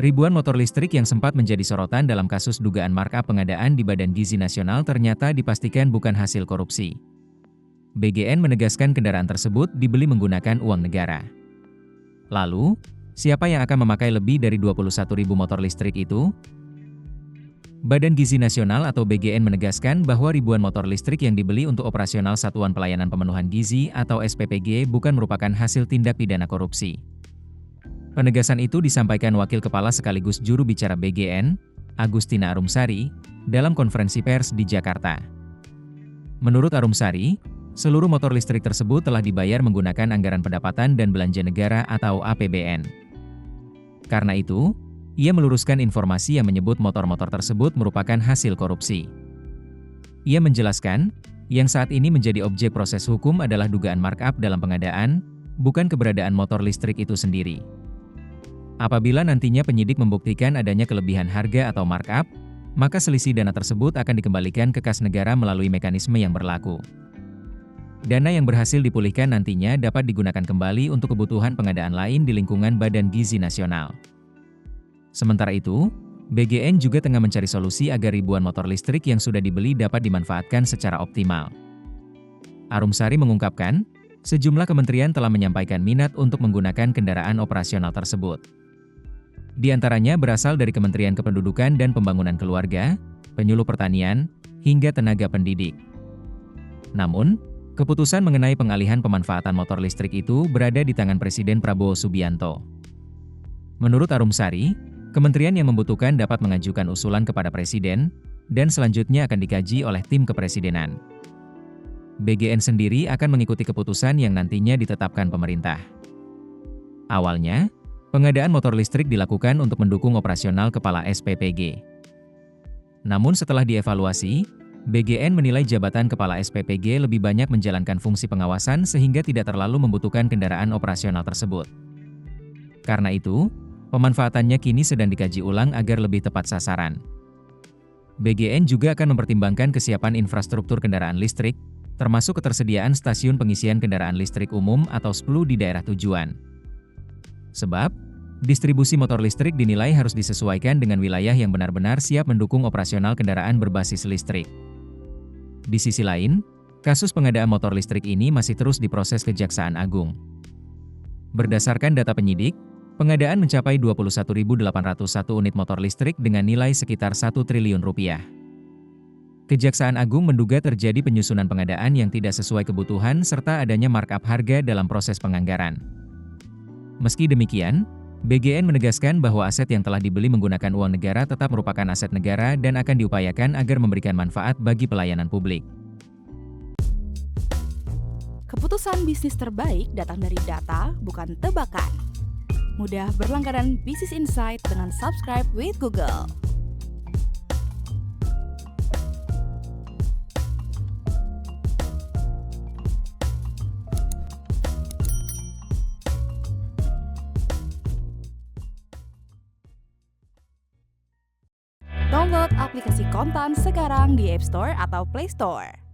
Ribuan motor listrik yang sempat menjadi sorotan dalam kasus dugaan markup pengadaan di Badan Gizi Nasional ternyata dipastikan bukan hasil korupsi. BGN menegaskan kendaraan tersebut dibeli menggunakan uang negara. Lalu, siapa yang akan memakai lebih dari 21.000 motor listrik itu? Badan Gizi Nasional atau BGN menegaskan bahwa ribuan motor listrik yang dibeli untuk operasional Satuan Pelayanan Pemenuhan Gizi atau SPPG bukan merupakan hasil tindak pidana korupsi. Penegasan itu disampaikan Wakil Kepala sekaligus juru bicara BGN, Agustina Arumsari, dalam konferensi pers di Jakarta. Menurut Arumsari, seluruh motor listrik tersebut telah dibayar menggunakan anggaran pendapatan dan belanja negara atau APBN. Karena itu, ia meluruskan informasi yang menyebut motor-motor tersebut merupakan hasil korupsi. Ia menjelaskan, yang saat ini menjadi objek proses hukum adalah dugaan markup dalam pengadaan, bukan keberadaan motor listrik itu sendiri. Apabila nantinya penyidik membuktikan adanya kelebihan harga atau markup, maka selisih dana tersebut akan dikembalikan ke kas negara melalui mekanisme yang berlaku. Dana yang berhasil dipulihkan nantinya dapat digunakan kembali untuk kebutuhan pengadaan lain di lingkungan Badan Gizi Nasional. Sementara itu, BGN juga tengah mencari solusi agar ribuan motor listrik yang sudah dibeli dapat dimanfaatkan secara optimal. Arumsari mengungkapkan, sejumlah kementerian telah menyampaikan minat untuk menggunakan kendaraan operasional tersebut. Di antaranya berasal dari Kementerian Kependudukan dan Pembangunan Keluarga, Penyuluh Pertanian, hingga tenaga pendidik. Namun, keputusan mengenai pengalihan pemanfaatan motor listrik itu berada di tangan Presiden Prabowo Subianto. Menurut Arumsari, kementerian yang membutuhkan dapat mengajukan usulan kepada Presiden, dan selanjutnya akan dikaji oleh tim kepresidenan. BGN sendiri akan mengikuti keputusan yang nantinya ditetapkan pemerintah. Awalnya, pengadaan motor listrik dilakukan untuk mendukung operasional kepala SPPG. Namun setelah dievaluasi, BGN menilai jabatan kepala SPPG lebih banyak menjalankan fungsi pengawasan sehingga tidak terlalu membutuhkan kendaraan operasional tersebut. Karena itu, pemanfaatannya kini sedang dikaji ulang agar lebih tepat sasaran. BGN juga akan mempertimbangkan kesiapan infrastruktur kendaraan listrik, termasuk ketersediaan stasiun pengisian kendaraan listrik umum atau SPLU di daerah tujuan. Sebab, distribusi motor listrik dinilai harus disesuaikan dengan wilayah yang benar-benar siap mendukung operasional kendaraan berbasis listrik. Di sisi lain, kasus pengadaan motor listrik ini masih terus diproses Kejaksaan Agung. Berdasarkan data penyidik, pengadaan mencapai 21.801 unit motor listrik dengan nilai sekitar 1 triliun rupiah. Kejaksaan Agung menduga terjadi penyusunan pengadaan yang tidak sesuai kebutuhan serta adanya markup harga dalam proses penganggaran. Meski demikian, BGN menegaskan bahwa aset yang telah dibeli menggunakan uang negara tetap merupakan aset negara dan akan diupayakan agar memberikan manfaat bagi pelayanan publik. Keputusan bisnis terbaik datang dari data, bukan tebakan. Mudah berlangganan Business Insight dengan subscribe with Google. Download aplikasi Kontan sekarang di App Store atau Play Store.